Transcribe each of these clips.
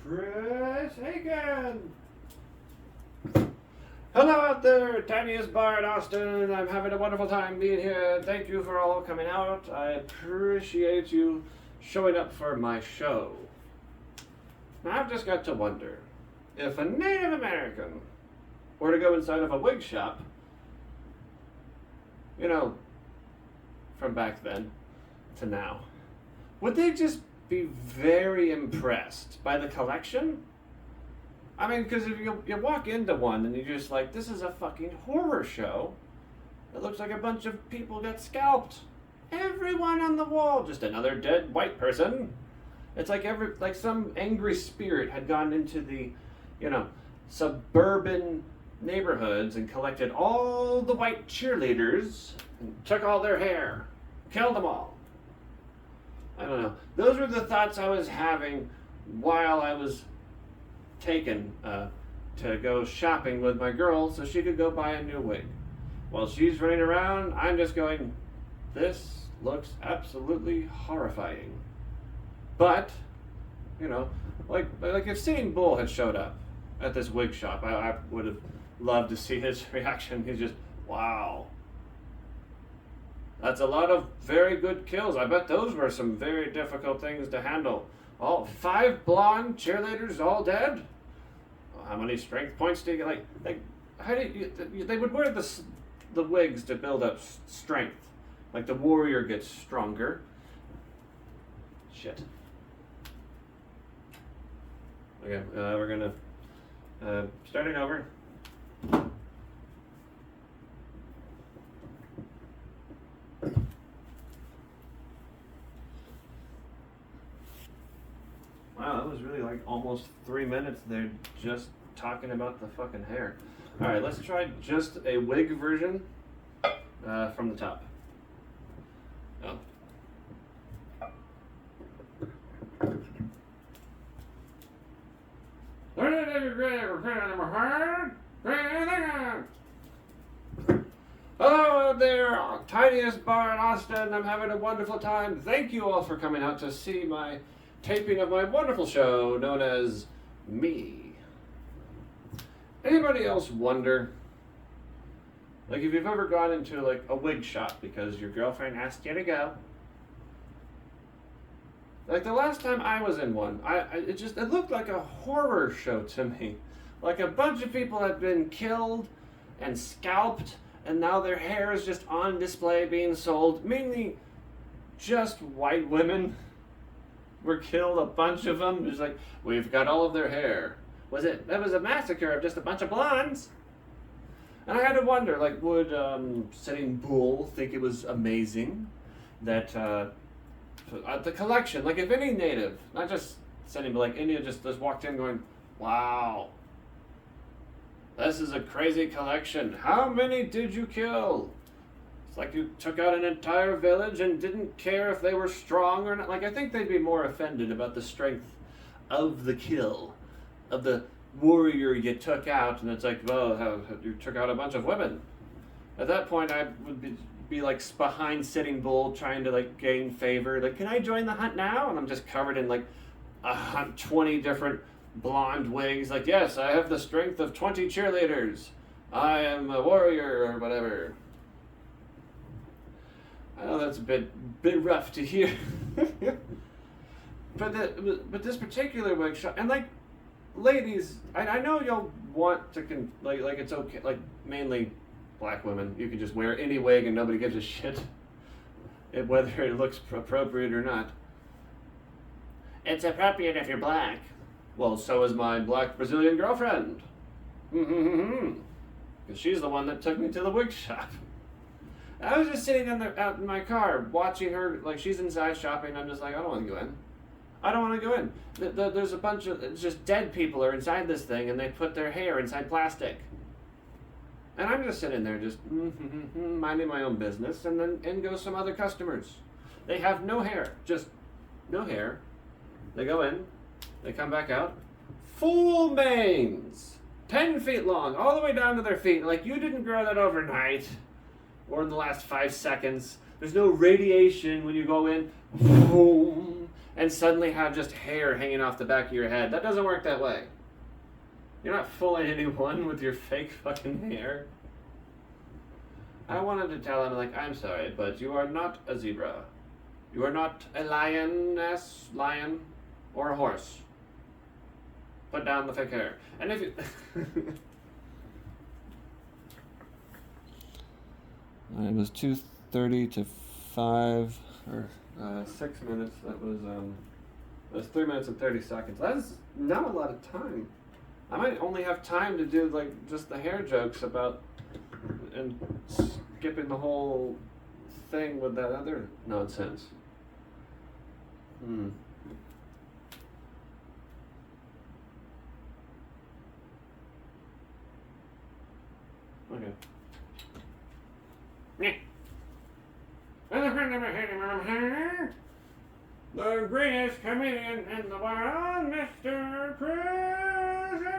Chris Hagen. Hello out there, tiniest bar in Austin. I'm having a wonderful time being here. Thank you for all coming out. I appreciate you showing up for my show. Now I've just got to wonder, if a Native American were to go inside of a wig shop, you know, from back then to now, would they just be very impressed by the collection? I mean, because if you walk into one and you're just like, this is a fucking horror show. It looks like a bunch of people got scalped. Everyone on the wall, just another dead white person. It's like some angry spirit had gone into the, suburban neighborhoods and collected all the white cheerleaders and took all their hair, killed them all. I don't know. Those were the thoughts I was having while I was taken to go shopping with my girl so she could go buy a new wig. While she's running around, I'm just going, this looks absolutely horrifying. But, like if Sitting Bull had showed up at this wig shop, I would have loved to see his reaction. He's just, wow. That's a lot of very good kills. I bet those were some very difficult things to handle. All 5 blonde cheerleaders all dead? Well, how many strength points do you get? Like how do you, they would wear the wigs to build up strength. Like the warrior gets stronger. Shit. Okay, we're gonna starting over. Wow, that was really like almost 3 minutes there just talking about the fucking hair. Alright, let's try just a wig version from the top. Oh. Hello there, tiniest bar in Austin. I'm having a wonderful time. Thank you all for coming out to see my taping of my wonderful show known as Me. Anybody else wonder, like if you've ever gone into like a wig shop because your girlfriend asked you to go? Like the last time I was in one, it looked like a horror show to me. Like a bunch of people had been killed and scalped, and now their hair is just on display being sold. Mainly just white women were killed, a bunch of them. It's like, we've got all of their hair. That was a massacre of just a bunch of blondes. And I had to wonder, like, would Sitting Bull think it was amazing that the collection, like if any native, not just Sitting Bull, like India just walked in going, wow, this is a crazy collection. How many did you kill? It's like you took out an entire village and didn't care if they were strong or not. Like, I think they'd be more offended about the strength of the kill, of the warrior you took out, and it's like, well, you took out a bunch of women. At that point, I would be like behind Sitting Bull trying to like gain favor. Like, can I join the hunt now? And I'm just covered in like 20 different blonde wigs. Like, yes, I have the strength of 20 cheerleaders. I am a warrior or whatever. I know that's a bit rough to hear. but this particular wig shop, and like, ladies, I know you'll want to like it's okay, like mainly black women, you can just wear any wig and nobody gives a shit whether it looks appropriate or not. It's appropriate if you're black. Well, so is my black Brazilian girlfriend. Because she's the one that took me to the wig shop. I was just sitting out in my car watching her, like she's inside shopping. I'm just like, I don't want to go in. I don't want to go in. There's a bunch of just dead people are inside this thing, and they put their hair inside plastic. And I'm just sitting there, just minding my own business, and then in go some other customers. They have no hair, just no hair. They go in, they come back out, full manes, 10 feet long, all the way down to their feet. Like, you didn't grow that overnight or in the last 5 seconds. There's no radiation when you go in, boom, and suddenly have just hair hanging off the back of your head. That doesn't work that way. You're not fooling anyone with your fake fucking hair. I wanted to tell him, like, I'm sorry, but you are not a zebra. You are not a lion or a horse. Put down the fake hair. And if you... It was 2:30 to 5, or 6 minutes. That was 3 minutes and 30 seconds. That's not a lot of time. I might only have time to do like just the hair jokes about and skipping the whole thing with that other nonsense. Okay. The greatest comedian in the world, Mr. President.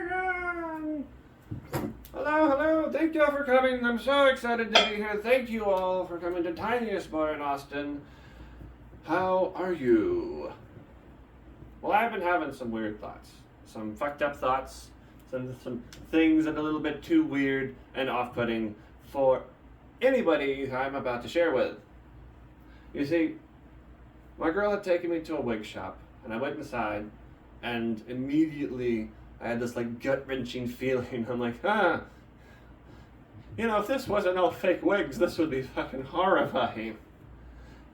Hello. Thank you all for coming. I'm so excited to be here. Thank you all for coming to Tiniest Bar in Austin. How are you? Well, I've been having some weird thoughts. Some fucked up thoughts. Some things that are a little bit too weird and off-putting for anybody I'm about to share with. You see, my girl had taken me to a wig shop, and I went inside, and immediately I had this like gut-wrenching feeling. I'm like, if this wasn't all fake wigs, this would be fucking horrifying.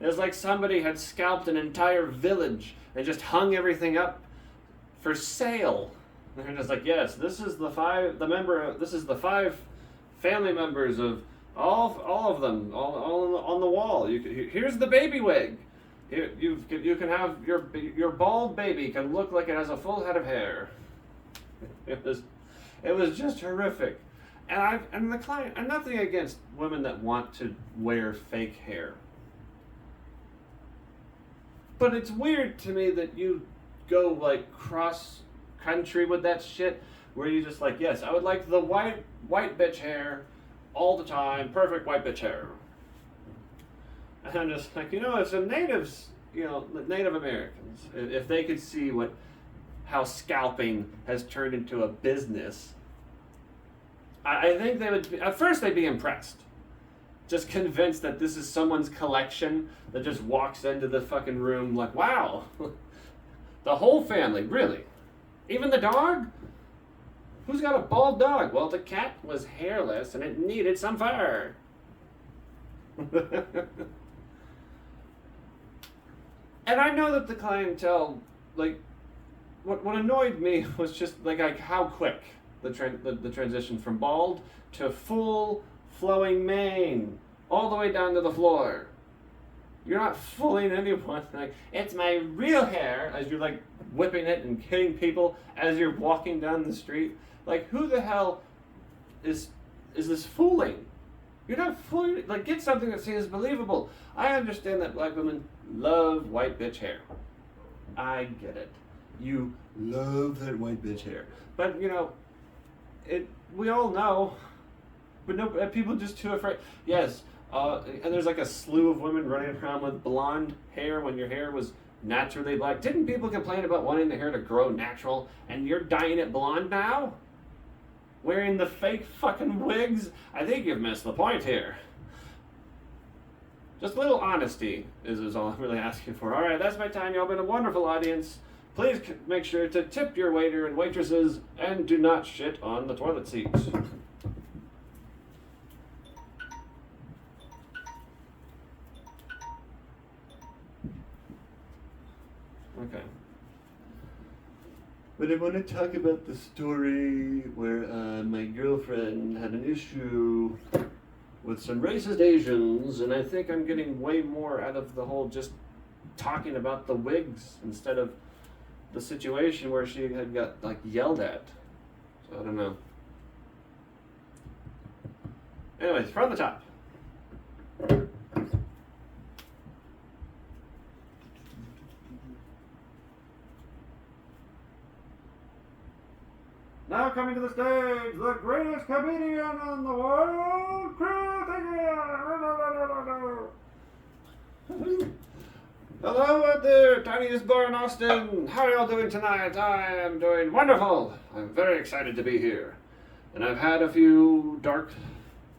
It was like somebody had scalped an entire village and just hung everything up for sale. And they're just like, yes, this is the five family members of all of them, all on the wall. Here's the baby wig. Here, you can have your bald baby can look like it has a full head of hair. It was just horrific. And the client, and nothing against women that want to wear fake hair. But it's weird to me that you go like cross country with that shit, where you just like, yes, I would like the white bitch hair all the time, perfect white bitch hair. And I'm just like, if the natives, Native Americans, if they could see how scalping has turned into a business, I think they would, at first they'd be impressed. Just convinced that this is someone's collection that just walks into the fucking room like, wow, the whole family, really? Even the dog? Who's got a bald dog? Well, the cat was hairless and it needed some fur. And I know that the clientele, like, what annoyed me was just like how quick the transition from bald to full flowing mane, all the way down to the floor. You're not fooling anyone. Like, it's my real hair, as you're like whipping it and hitting people as you're walking down the street. Like, who the hell is this fooling? You're not fooling. Like, get something that seems believable. I understand that black women love white bitch hair. I get it. You love that white bitch hair. But, we all know. But no, people just too afraid. Yes, and there's like a slew of women running around with blonde hair when your hair was naturally black. Didn't people complain about wanting the hair to grow natural, and you're dyeing it blonde now? Wearing the fake fucking wigs? I think you've missed the point here. Just a little honesty is all I'm really asking for. All right, that's my time. Y'all been a wonderful audience. Please make sure to tip your waiter and waitresses, and do not shit on the toilet seats. Okay. But I want to talk about the story where my girlfriend had an issue with some racist Asians, and I think I'm getting way more out of the whole just talking about the wigs instead of the situation where she had got like yelled at. So I don't know. Anyways, from the top. Now coming to the stage, the greatest comedian in the world, Chris. Hello out there, tiniest bar in Austin. How are y'all doing tonight? I am doing wonderful. I'm very excited to be here. And I've had a few dark,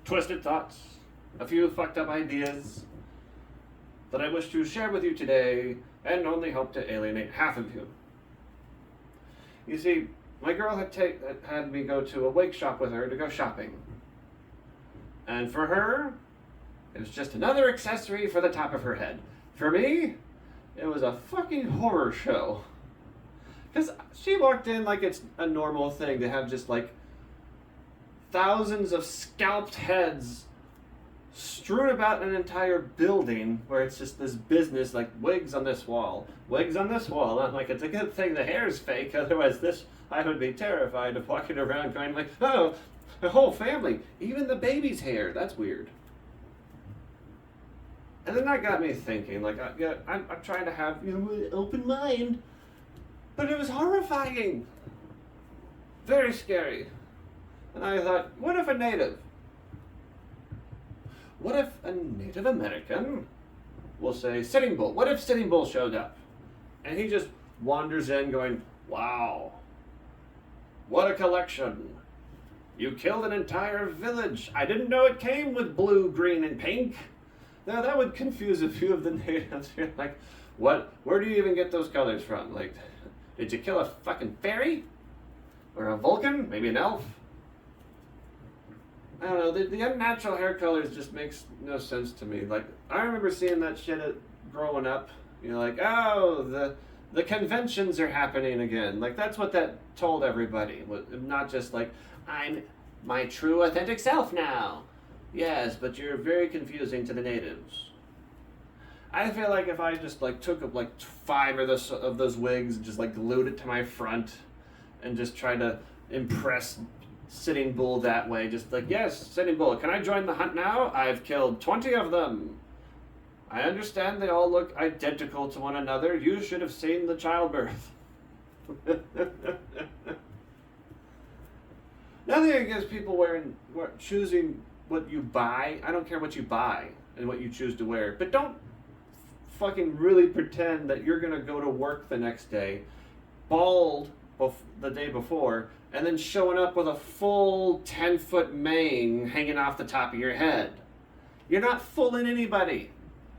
twisted thoughts, a few fucked up ideas that I wish to share with you today and only hope to alienate half of you. You see, my girl had me go to a wig shop with her to go shopping. And for her, it was just another accessory for the top of her head. For me, it was a fucking horror show. Because she walked in like it's a normal thing to have just like thousands of scalped heads strewn about an entire building where it's just this business like wigs on this wall, wigs on this wall. I'm like, it's a good thing the hair's fake, otherwise I would be terrified of walking around going like, oh, the whole family, even the baby's hair, that's weird. And then that got me thinking, like, I'm trying to have an open mind, but it was horrifying, very scary. And I thought, what if a Native American will say Sitting Bull? What if Sitting Bull showed up? And he just wanders in going, wow, what a collection. You killed an entire village. I didn't know it came with blue, green, and pink. Now that would confuse a few of the natives. You're like, what? Where do you even get those colors from? Like, did you kill a fucking fairy? Or a Vulcan? Maybe an elf? I don't know, the unnatural hair colors just makes no sense to me. Like, I remember seeing that shit growing up. You're like, oh, the conventions are happening again. Like, that's what that told everybody. Not just like, I'm my true authentic self now. Yes, but you're very confusing to the natives. I feel like if I just like took up like 5 of those wigs and just like glued it to my front and just tried to impress Sitting Bull that way, just like, yes, Sitting Bull, can I join the hunt now? I've killed 20 of them. I understand they all look identical to one another. You should have seen the childbirth. Another thing is people choosing what you buy. I don't care what you buy and what you choose to wear, but don't fucking really pretend that you're gonna go to work the next day bald the day before and then showing up with a full 10-foot mane hanging off the top of your head. You're not fooling anybody.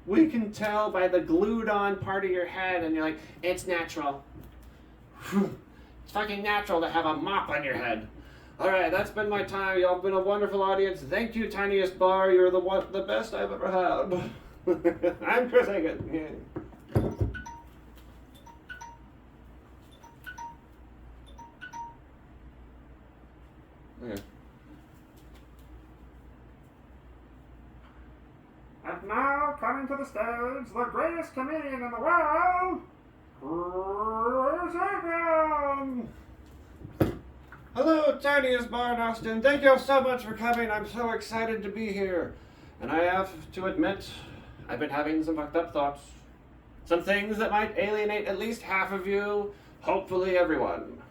We can tell by the glued on part of your head, and you're like, it's natural. It's fucking natural to have a mop on your head. Alright, that's been my time. Y'all have been a wonderful audience. Thank you, Tiniest Bar. You're the best I've ever had. I'm Chris Hagan. Yeah. Okay. And now, coming to the stage, the greatest comedian in the world, Chris Hagan! Hello, Tiniest Bar in Austin. Thank you all so much for coming. I'm so excited to be here. And I have to admit, I've been having some fucked up thoughts. Some things that might alienate at least half of you, hopefully everyone.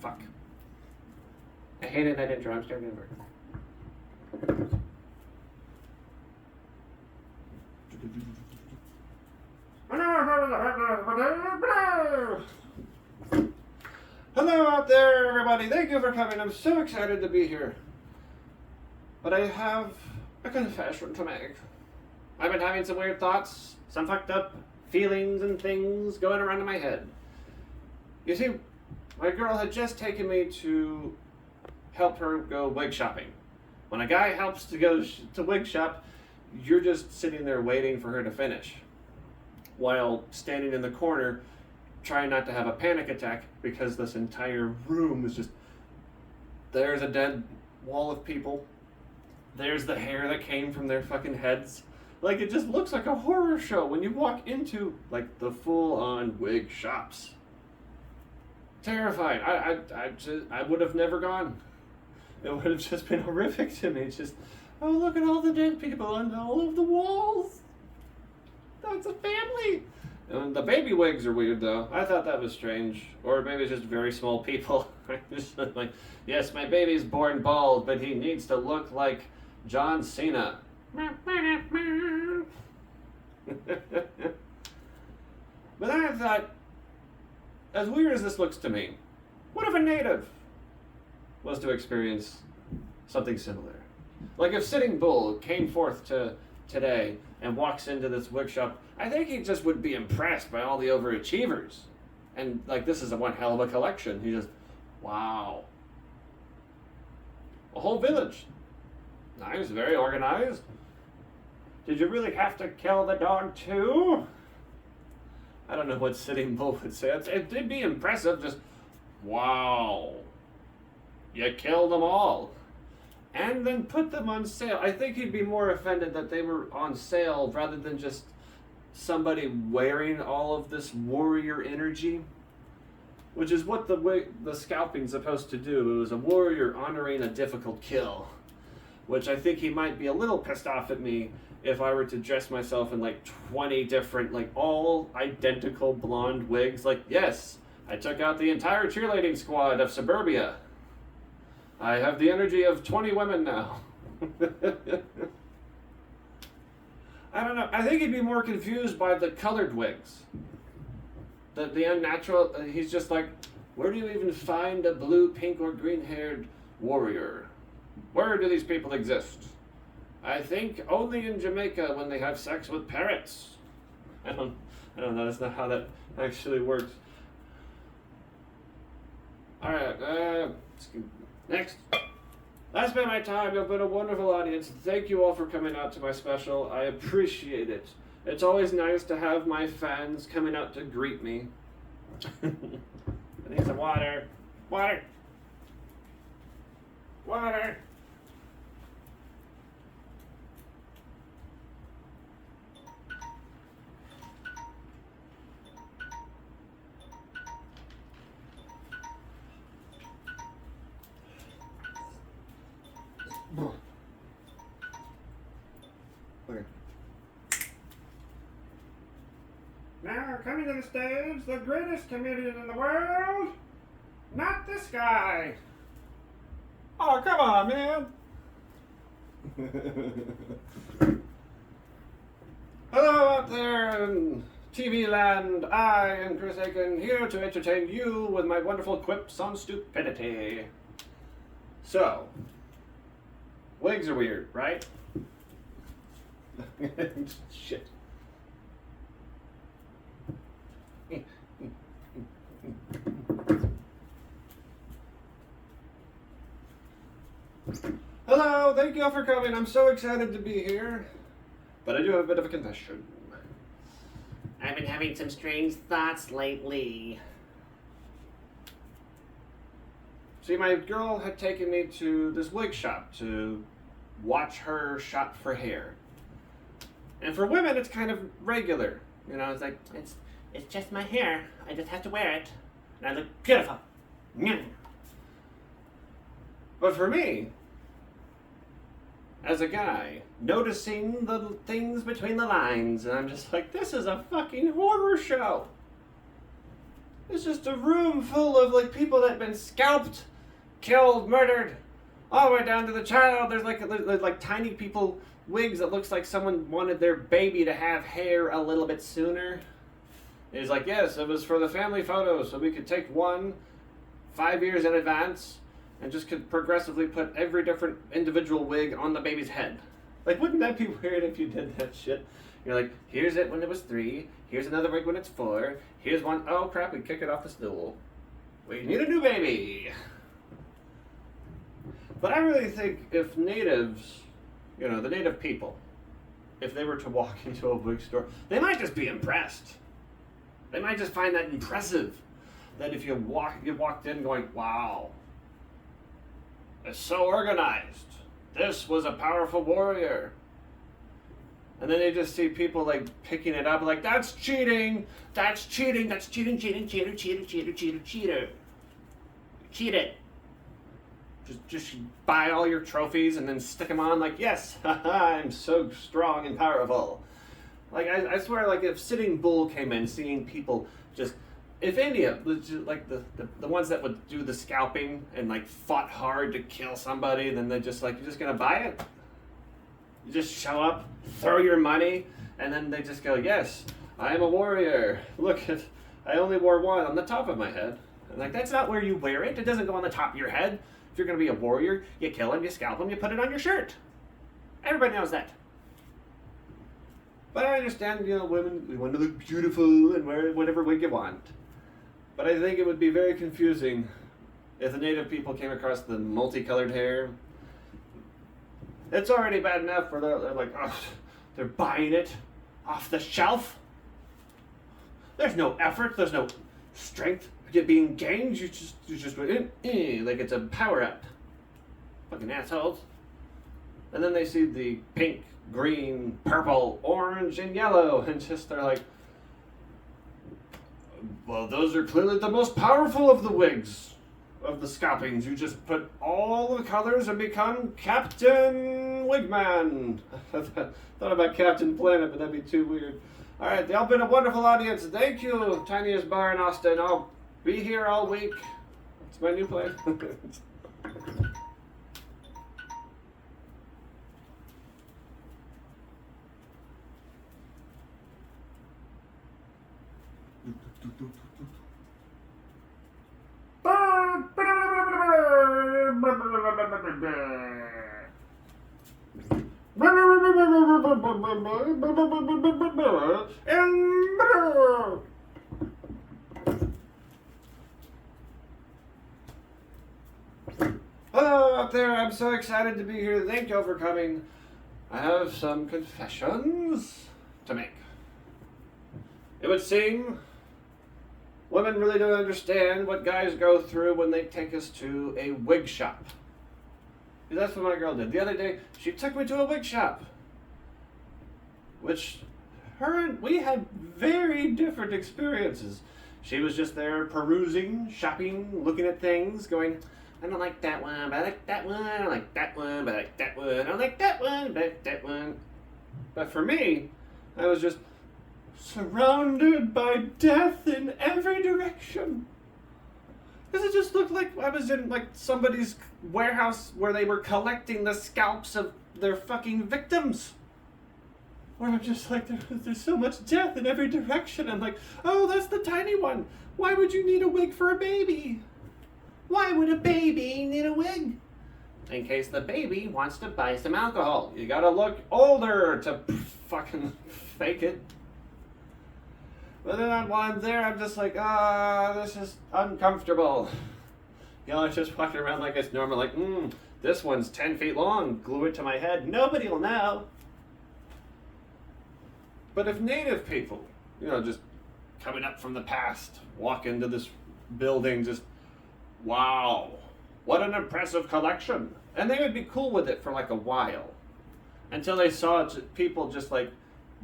Fuck. I hated that intro. I'm starting over. Hello out there, everybody. Thank you for coming. I'm so excited to be here. But I have a confession to make. I've been having some weird thoughts, some fucked up feelings and things going around in my head. You see, my girl had just taken me to help her go wig shopping. When a guy helps to go to wig shop, you're just sitting there waiting for her to finish, while standing in the corner trying not to have a panic attack because this entire room is just, there's a dead wall of people, there's the hair that came from their fucking heads. Like, it just looks like a horror show when you walk into like the full-on wig shops. Terrified. I would have never gone. It would have just been horrific to me. It's just, oh, look at all the dead people on all of the walls. That's a family. And the baby wigs are weird, though. I thought that was strange. Or maybe it's just very small people. Just like, yes, my baby's born bald, but he needs to look like John Cena. But then I thought, as weird as this looks to me, what if a native was to experience something similar? Like if Sitting Bull came forth to today and walks into this wig shop, I think he just would be impressed by all the overachievers. And like, this is a one hell of a collection. He just, wow. A whole village. Nice, very organized. Did you really have to kill the dog too? I don't know what Sitting Bull would say. It'd be impressive, just, wow. You killed them all. And then put them on sale. I think he'd be more offended that they were on sale rather than just somebody wearing all of this warrior energy, which is what the scalping's supposed to do. It was a warrior honoring a difficult kill, which I think he might be a little pissed off at me if I were to dress myself in like 20 different, like all identical blonde wigs. Like, yes, I took out the entire cheerleading squad of suburbia. I have the energy of 20 women now. I don't know. I think he'd be more confused by the colored wigs. The unnatural, he's just like, where do you even find a blue, pink, or green-haired warrior? Where do these people exist? I think only in Jamaica when they have sex with parrots. I don't know. That's not how that actually works. All right. Next. That's been my time. You've been a wonderful audience. Thank you all for coming out to my special. I appreciate it. It's always nice to have my fans coming out to greet me. I need some water. Water. Water. Okay. Now coming to the stage, the greatest comedian in the world, not this guy. Oh, come on, man. Hello out there in TV land. I am Chris Aiken, here to entertain you with my wonderful quips on stupidity. So, wigs are weird, right? Shit. Hello, thank you all for coming. I'm so excited to be here. But I do have a bit of a confession. I've been having some strange thoughts lately. See, my girl had taken me to this wig shop to watch her shop for hair. And for women, it's kind of regular. You know, it's like, it's just my hair. I just have to wear it. And I look beautiful. But for me, as a guy, noticing the things between the lines, and I'm just like, this is a fucking horror show. It's just a room full of like people that have been scalped, killed, murdered, all the way down to the child. There's like tiny people wigs that looks like someone wanted their baby to have hair a little bit sooner. He's like, yes, it was for the family photo, so we could take one 5 years in advance and just could progressively put every different individual wig on the baby's head. Like, wouldn't that be weird if you did that shit? You're like, here's it when it was 3, here's another wig when it's 4, here's one, oh crap, we kick it off the stool. We need a new baby. But I really think if natives, you know, the native people, if they were to walk into a wig store, they might just be impressed. They might just find that impressive. That if you walked in going, wow, it's so organized. This was a powerful warrior. And then they just see people like picking it up like, that's cheating, that's cheating, that's cheating, cheater. Cheat it. Just buy all your trophies and then stick them on like, yes, I'm so strong and powerful. Like, I swear, like, if Sitting Bull came in, seeing people just, if India, like, the ones that would do the scalping and, like, fought hard to kill somebody, then they're just like, you're just gonna buy it? You just show up, throw your money, And then they just go, yes, I am a warrior. Look, I only wore one on the top of my head. And like, that's not where you wear it. It doesn't go on the top of your head. If you're going to be a warrior, you kill him, you scalp him, you put it on your shirt. Everybody knows that. But I understand, women, we want to look beautiful and wear whatever wig you want. But I think it would be very confusing if the native people came across the multicolored hair. It's already bad enough where they're like, oh, they're buying it off the shelf. There's no effort, there's no strength being gained. You just like it's a power up. Fucking assholes. And then they see the pink, green, purple, orange, and yellow, and they're like, well, those are clearly the most powerful of the wigs, of the scalpings. You just put all the colors and become Captain Wigman. Thought about Captain Planet, but that'd be too weird. All right, y'all been a wonderful audience. Thank you, Tiniest Bar in Austin. I'll be here all week. It's my new place. Hello out there, I'm so excited to be here. Thank you all for coming. I have some confessions to make. It would seem women really don't understand what guys go through when they take us to a wig shop. That's what my girl did. The other day, she took me to a wig shop. Which, we had very different experiences. She was just there perusing, shopping, looking at things, going, I don't like that one, but I like that one, I don't like that one, but I like that one, I don't like that one, but I like that one. But for me, I was just surrounded by death in every direction. Because it just looked like I was in like somebody's warehouse where they were collecting the scalps of their fucking victims. Where I'm just like, there's so much death in every direction. I'm like, oh, that's the tiny one. Why would you need a wig for a baby? Why would a baby need a wig? In case the baby wants to buy some alcohol. You gotta look older to fucking fake it. But then while I'm there, I'm just like, this is uncomfortable. I'm just walking around like it's normal, like, this one's 10 feet long, glue it to my head, nobody will know. But if native people, just coming up from the past, walk into this building, just, wow, what an impressive collection. And they would be cool with it for like a while. Until they saw people just like,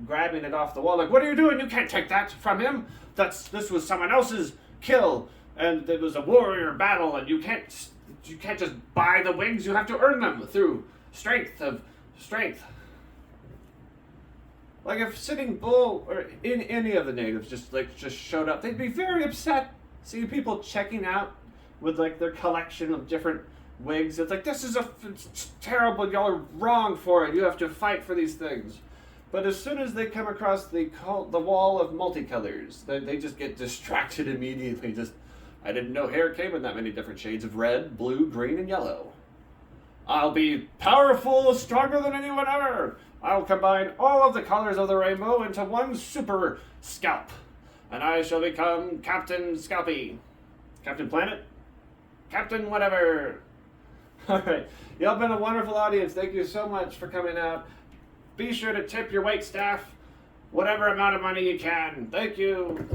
grabbing it off the wall, like, what are you doing? You can't take that from him. This was someone else's kill, and it was a warrior battle, and you can't just buy the wigs. You have to earn them through strength. Like if Sitting Bull or in any of the natives just showed up, they'd be very upset seeing people checking out with like their collection of different wigs. It's like, this is it's terrible. Y'all are wrong for it. You have to fight for these things. But as soon as they come across the wall of multicolors, they just get distracted immediately. I didn't know hair came in that many different shades of red, blue, green, and yellow. I'll be powerful, stronger than anyone ever. I'll combine all of the colors of the rainbow into one super scalp. And I shall become Captain Scalpy. Captain Planet? Captain whatever. All right. Y'all been a wonderful audience. Thank you so much for coming out. Be sure to tip your wait staff whatever amount of money you can. Thank you.